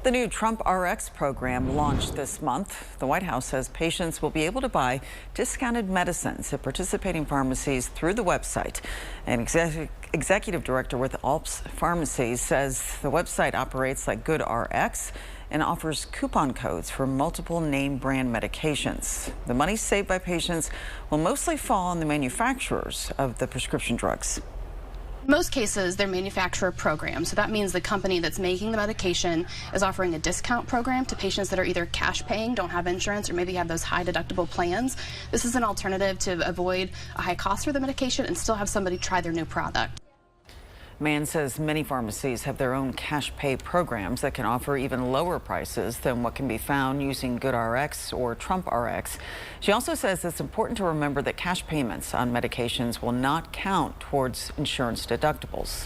The new TrumpRx program launched this month. The White House says patients will be able to buy discounted medicines at participating pharmacies through the website. An executive director with Alps Pharmacies says the website operates like GoodRx and offers coupon codes for multiple name brand medications. The money saved by patients will mostly fall on the manufacturers of the prescription drugs. In most cases, they're manufacturer programs. So that means the company that's making the medication is offering a discount program to patients that are either cash paying, don't have insurance, or maybe have those high deductible plans. This is an alternative to avoid a high cost for the medication and still have somebody try their new product. Mann says many pharmacies have their own cash pay programs that can offer even lower prices than what can be found using GoodRx or TrumpRx. She also says it's important to remember that cash payments on medications will not count towards insurance deductibles.